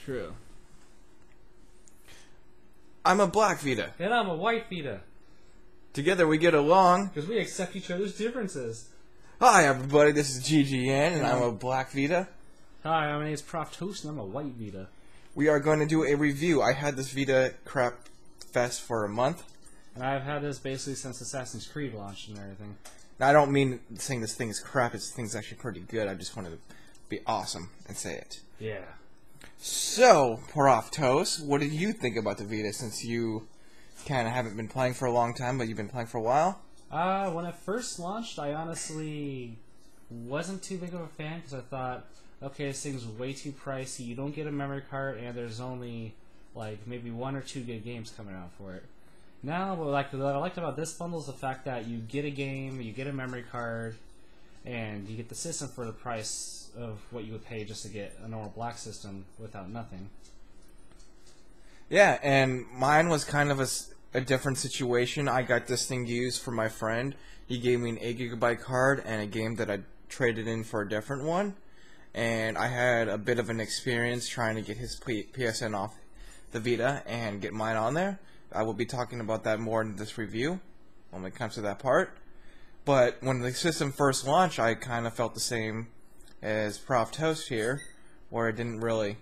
True. I'm a black Vita. And I'm a white Vita. Together we get along. Because we accept each other's differences. Hi everybody, this is GGN and I'm a black Vita. Hi, my name is Prof and I'm a white Vita. We are going to do a review. I had this Vita crap fest for a month. And I've had this basically since Assassin's Creed launched and everything. Now, I don't mean saying this thing is crap, this thing's actually pretty good. I just wanted to be awesome and say it. Yeah. So, Prof, what did you think about the Vita since you kind of haven't been playing for a long time, but you've been playing for a while? When it first launched, I honestly wasn't too big of a fan because I thought, okay, this thing's way too pricey. You don't get a memory card, and there's only like maybe 1 or 2 good games coming out for it. Now, what I liked about this bundle is the fact that you get a game, you get a memory card, and you get the system for the price of what you would pay just to get a normal black system without nothing. Yeah, and mine was kind of a different situation. I got this thing used for my friend. He gave me an 8GB card and a game that I traded in for a different one. And I had a bit of an experience trying to get his PSN off the Vita and get mine on there. I will be talking about that more in this review when it comes to that part. But when the system first launched, I kind of felt the same as Prof Toast here, where it didn't really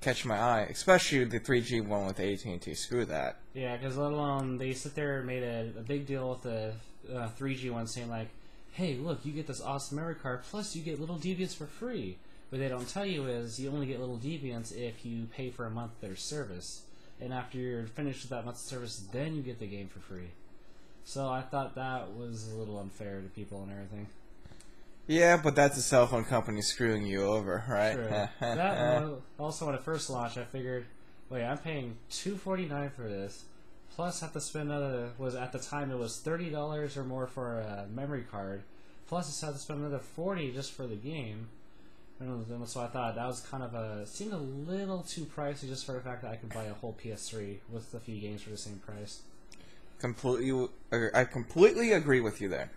catch my eye, especially the 3G one with AT&T. Screw that. Yeah, because let alone they sit there and made a big deal with the 3G one, saying like, hey, look, you get this awesome memory card, plus you get little deviants for free. What they don't tell you is you only get little deviants if you pay for a month of their service. And after you're finished with that month's service, then you get the game for free. So I thought that was a little unfair to people and everything. Yeah, but that's a cell phone company screwing you over, right? True. That also, when it first launched, I figured, wait, I'm paying $249 for this, plus have to spend another. At the time it was $30 or more for a memory card, plus I had to spend another $40 just for the game. And so I thought that was kind of seemed a little too pricey just for the fact that I could buy a whole PS3 with a few games for the same price. I completely agree with you there.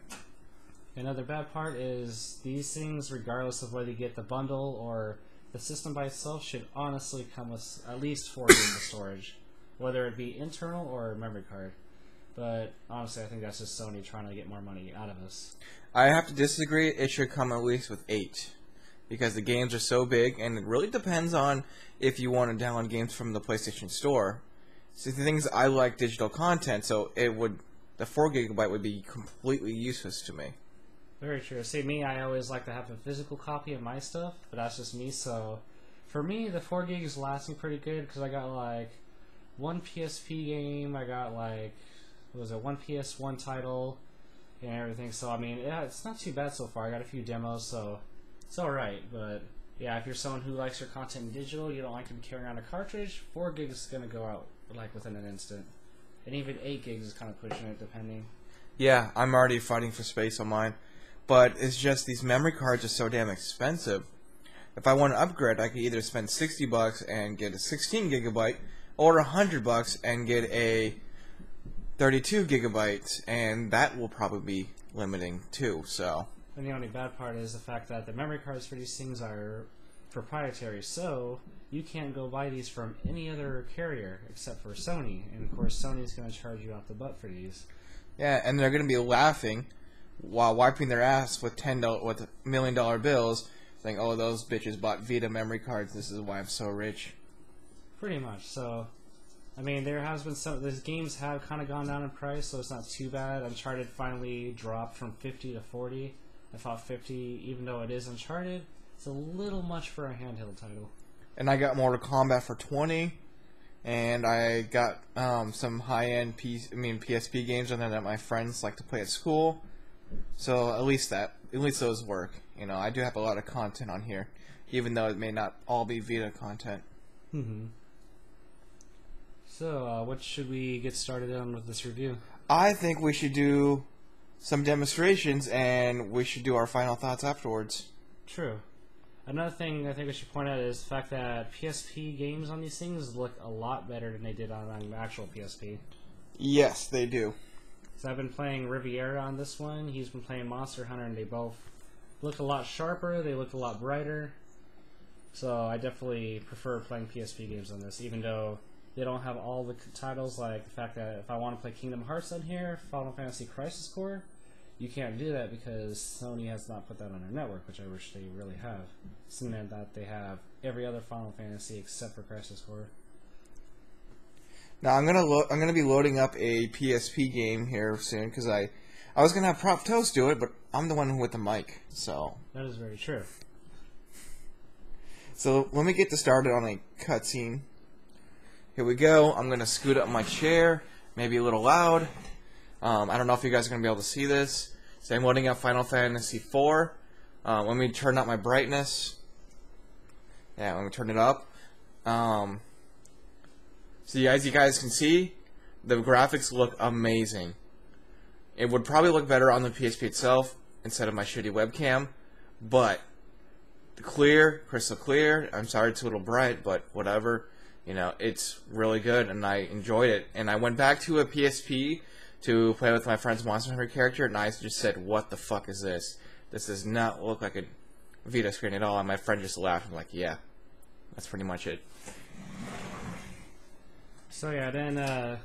Another bad part is these things, regardless of whether you get the bundle or the system by itself, should honestly come with at least 4 gigs of storage, whether it be internal or a memory card. But honestly, I think that's just Sony trying to get more money out of us. I have to disagree. It should come at least with 8. Because the games are so big, and it really depends on if you want to download games from the PlayStation Store. See, the things I like digital content, so the 4GB would be completely useless to me. Very true. See, me, I always like to have a physical copy of my stuff, but that's just me. So, for me, the 4 gigs lasts me pretty good because I got like 1 PSP game, I got like, one PS1 title, and everything. So, I mean, yeah, it's not too bad so far. I got a few demos, so it's alright. But yeah, if you're someone who likes your content in digital, you don't like to be carrying around a cartridge, 4 gigs is going to go out like within an instant. And even 8 gigs is kind of pushing it, depending. Yeah, I'm already fighting for space on mine. But it's just these memory cards are so damn expensive. If I want to upgrade, I could either spend $60 and get a 16GB, or $100 and get a 32GB, and that will probably be limiting too. So. And the only bad part is the fact that the memory cards for these things are proprietary, so you can't go buy these from any other carrier except for Sony. And of course, Sony's going to charge you off the butt for these. Yeah, and they're going to be laughing while wiping their ass with $1 million bills, saying, "Oh, those bitches bought Vita memory cards. This is why I'm so rich." Pretty much. So, I mean, there has been these games have kind of gone down in price, so it's not too bad. Uncharted finally dropped from 50 to 40. I thought 50, even though it is Uncharted, it's a little much for a handheld title. And I got Mortal Kombat for 20, and I got some high-end PSP games on there that my friends like to play at school. So at least those work. You know, I do have a lot of content on here, even though it may not all be Vita content. Mm-hmm. So, what should we get started on with this review? I think we should do some demonstrations, and we should do our final thoughts afterwards. True. Another thing I think we should point out is the fact that PSP games on these things look a lot better than they did on an actual PSP. Yes, they do. So I've been playing Riviera on this one. He's been playing Monster Hunter, and they both look a lot sharper. They look a lot brighter. So I definitely prefer playing PSP games on this, even though they don't have all the titles. Like the fact that if I want to play Kingdom Hearts on here, Final Fantasy Crisis Core, you can't do that because Sony has not put that on their network, which I wish they really have. Seeing that they have every other Final Fantasy except for Crisis Core. Now I'm gonna be loading up a PSP game here soon because I was gonna have Prof Toast do it, but I'm the one with the mic, so. That is very true. So let me get this started on a cutscene. Here we go. I'm gonna scoot up my chair, maybe a little loud. I don't know if you guys are gonna be able to see this. So I'm loading up Final Fantasy IV. Let me turn up my brightness. Yeah, let me turn it up. So as you guys can see, the graphics look amazing. It would probably look better on the PSP itself instead of my shitty webcam, but clear, crystal clear. I'm sorry it's a little bright, but whatever. You know, it's really good, and I enjoyed it. And I went back to a PSP to play with my friend's Monster Hunter character, and I just said, "What the fuck is this? This does not look like a Vita screen at all." And my friend just laughed. I'm like, "Yeah, that's pretty much it." So yeah, then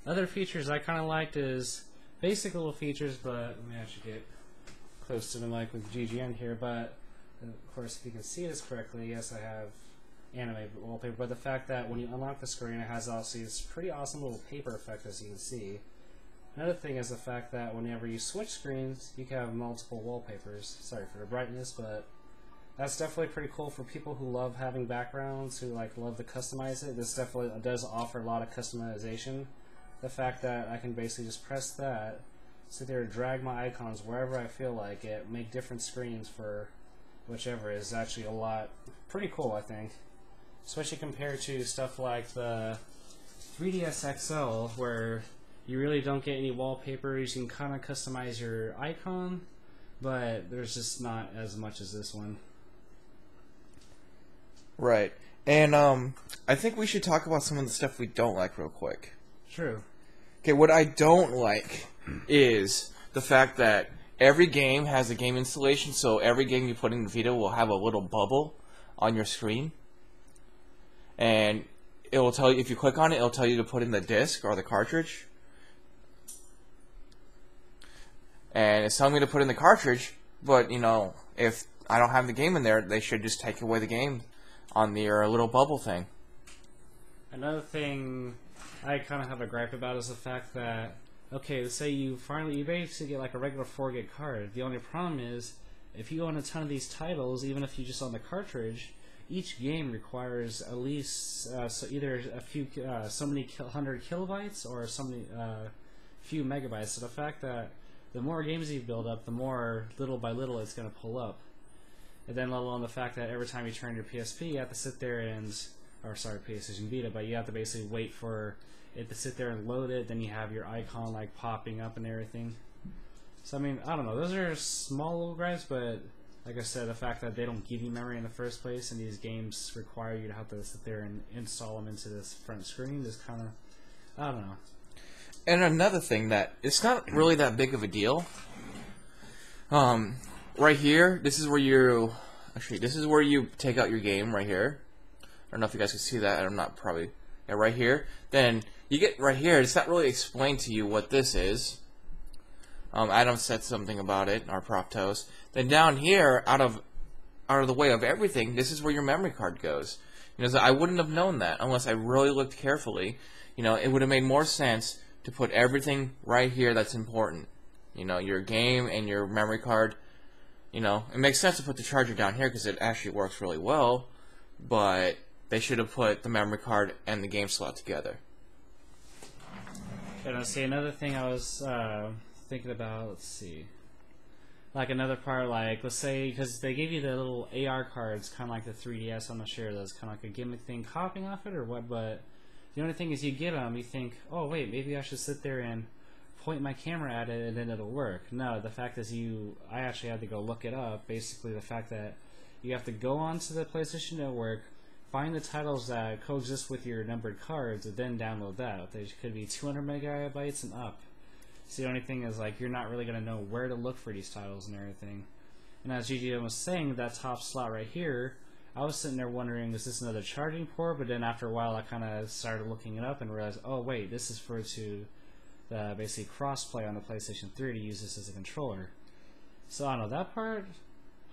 other features I kind of liked is basic little features, but let me actually get close to the mic with GGN here. But of course, if you can see this correctly, yes, I have anime wallpaper. But the fact that when you unlock the screen, it has also this pretty awesome little paper effect, as you can see. Another thing is the fact that whenever you switch screens, you can have multiple wallpapers. Sorry for the brightness, but that's definitely pretty cool for people who love having backgrounds, who like love to customize it. This definitely does offer a lot of customization. The fact that I can basically just press that, sit there and drag my icons wherever I feel like it, make different screens for whichever is actually a lot pretty cool, I think. Especially compared to stuff like the 3DS XL, where you really don't get any wallpapers. You can kind of customize your icon, but there's just not as much as this one. Right. And I think we should talk about some of the stuff we don't like real quick. True. Okay, what I don't like is the fact that every game has a game installation, so every game you put in the Vita will have a little bubble on your screen. And it will tell you, if you click on it, it'll tell you to put in the disc or the cartridge. And it's telling me to put in the cartridge, but, you know, if I don't have the game in there, they should just take away the game on their little bubble thing. Another thing I kind of have a gripe about is the fact that, okay, let's say you basically get like a regular 4 gig card. The only problem is, if you own a ton of these titles, even if you just own the cartridge, each game requires at least either a few, so many 100 kilobytes or so many few megabytes. So the fact that the more games you build up, the more little by little it's going to pull up. And then let alone the fact that every time you turn your PSP, you have to sit there and, or sorry, PlayStation Vita, but you have to basically wait for it to sit there and load it. Then you have your icon like popping up and everything. So I mean, I don't know. Those are small little gripes, but like I said, the fact that they don't give you memory in the first place, and these games require you to have to sit there and install them into this front screen is kind of, I don't know. And another thing that it's not really that big of a deal. Right here, this is where you take out your game right here. I don't know if you guys can see that. I'm not probably, yeah, right here. Then you get right here. It's not really explained to you what this is. Adam said something about it, our Prof Toast. Then down here, out of the way of everything, this is where your memory card goes. You know, so I wouldn't have known that unless I really looked carefully. You know, it would have made more sense to put everything right here that's important. You know, your game and your memory card. You know, it makes sense to put the charger down here because it actually works really well, but they should have put the memory card and the game slot together. And I see another thing I was thinking about. Let's see, like another part, like let's say because they gave you the little AR cards, kind of like the 3DS. I'm not sure that's kind of like a gimmick thing copying off it or what, but the only thing is you get them, you think, oh wait, maybe I should sit there and point my camera at it and then it'll work. No, the fact is I actually had to go look it up. Basically the fact that you have to go onto the PlayStation Network, find the titles that coexist with your numbered cards, and then download that. There could be 200 megabytes and up. So the only thing is like you're not really going to know where to look for these titles and everything. And as GGN was saying, that top slot right here I was sitting there wondering, is this another charging port? But then after a while, I kind of started looking it up and realized, oh wait, this is for to basically crossplay on the PlayStation 3 to use this as a controller. So I don't know that part.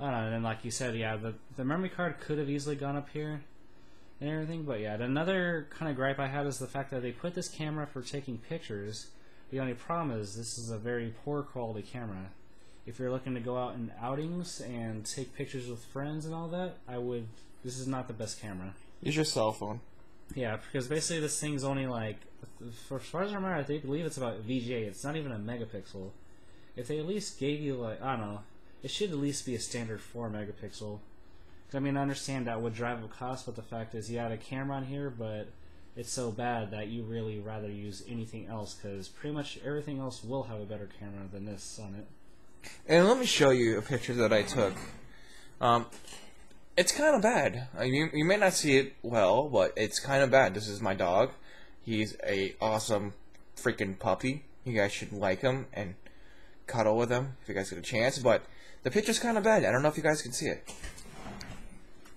I don't know. And then like you said, yeah, the memory card could have easily gone up here and everything. But yeah, another kind of gripe I had is the fact that they put this camera for taking pictures. The only problem is this is a very poor quality camera. If you're looking to go out in outings and take pictures with friends and all that, this is not the best camera. Use your cell phone. Yeah, because basically this thing's only like, for as far as I remember, I believe it's about VGA. It's not even a megapixel. If they at least gave you like, I don't know, it should at least be a standard 4 megapixel. I mean, I understand that would drive up cost, but the fact is you had a camera on here, but it's so bad that you really rather use anything else, because pretty much everything else will have a better camera than this on it. And let me show you a picture that I took. It's kind of bad. You may not see it well, but it's kind of bad. This is my dog. He's a awesome freaking puppy. You guys should like him and cuddle with him if you guys get a chance. But the picture's kind of bad. I don't know if you guys can see it.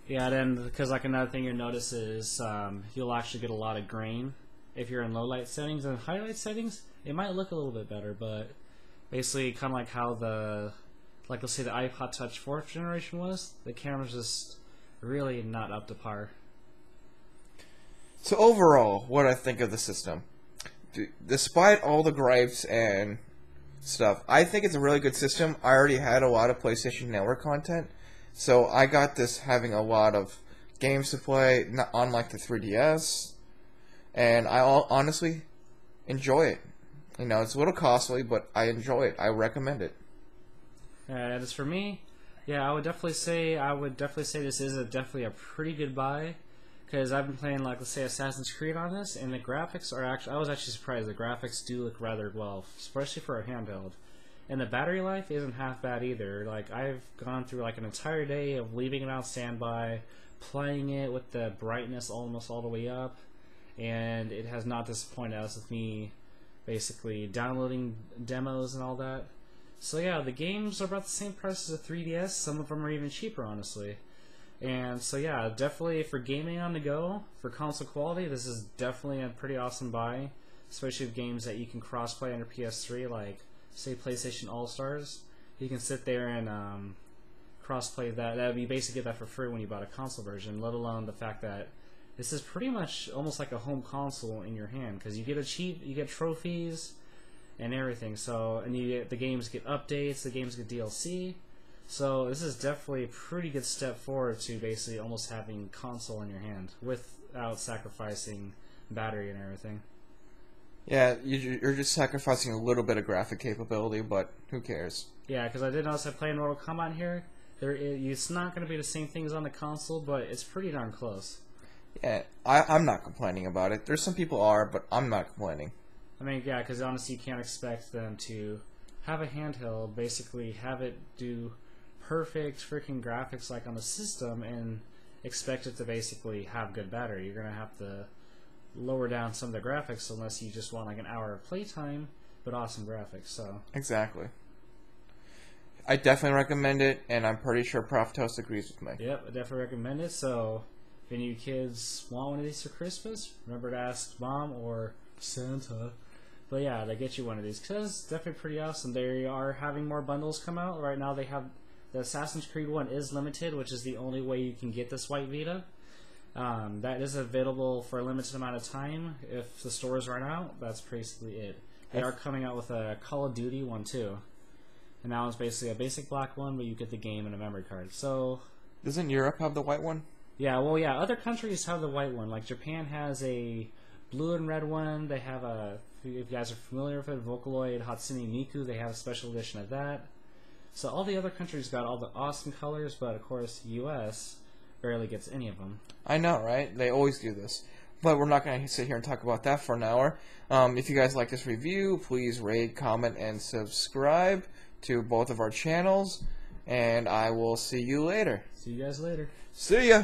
Yeah, then because like another thing you'll notice is you'll actually get a lot of grain if you're in low light settings. And highlight settings, it might look a little bit better, but basically kind of like how like let's say the iPod Touch 4th generation was, the camera's just really not up to par. So overall, what I think of the system, despite all the gripes and stuff, I think it's a really good system. I already had a lot of PlayStation Network content, so I got this having a lot of games to play, not unlike the 3DS, and I honestly enjoy it. You know, it's a little costly, but I enjoy it. I recommend it. As for me, yeah, I would definitely say this is definitely a pretty good buy, because I've been playing, like, let's say Assassin's Creed on this, and the graphics are actually, I was actually surprised. The graphics do look rather well, especially for a handheld. And the battery life isn't half bad either. Like, I've gone through like an entire day of leaving it on standby, playing it with the brightness almost all the way up, and it has not disappointed us with me basically downloading demos and all that. So yeah, the games are about the same price as a 3DS. Some of them are even cheaper, honestly. And so yeah, definitely for gaming on the go, for console quality, this is definitely a pretty awesome buy, especially with games that you can cross-play on your PS3, like say PlayStation All-Stars. You can sit there and cross-play that. You basically get that for free when you bought a console version, let alone the fact that this is pretty much almost like a home console in your hand, because you get trophies and everything. So, and the games get updates, the games get DLC. So this is definitely a pretty good step forward to basically almost having console in your hand without sacrificing battery and everything. Yeah, you're just sacrificing a little bit of graphic capability, but who cares? Yeah, because I did notice I played Mortal Kombat here. It's not going to be the same things on the console, but it's pretty darn close. Yeah, I'm not complaining about it. There's some people are, but I'm not complaining. I mean, yeah, because honestly, you can't expect them to have a handheld, basically have it do perfect freaking graphics like on the system, and expect it to basically have good battery. You're going to have to lower down some of the graphics unless you just want like an hour of playtime, but awesome graphics. So exactly. I definitely recommend it, and I'm pretty sure Prof Toast agrees with me. Yep, I definitely recommend it. So if any of you kids want one of these for Christmas, remember to ask Mom or Santa. But yeah, they get you one of these, because it's definitely pretty awesome. They are having more bundles come out. Right now they have the Assassin's Creed one is limited, which is the only way you can get this white Vita. That is available for a limited amount of time. If the stores run out, that's basically it. They are coming out with a Call of Duty one too. And that one's basically a basic black one, but you get the game and a memory card. So, doesn't Europe have the white one? Yeah, well, yeah, other countries have the white one. Like Japan has a blue and red one. They have if you guys are familiar with it, Vocaloid Hatsune Miku, they have a special edition of that. So all the other countries got all the awesome colors, but of course, US barely gets any of them. I know, right? They always do this. But we're not going to sit here and talk about that for an hour. If you guys like this review, please rate, comment, and subscribe to both of our channels. And I will see you later. See you guys later. See ya!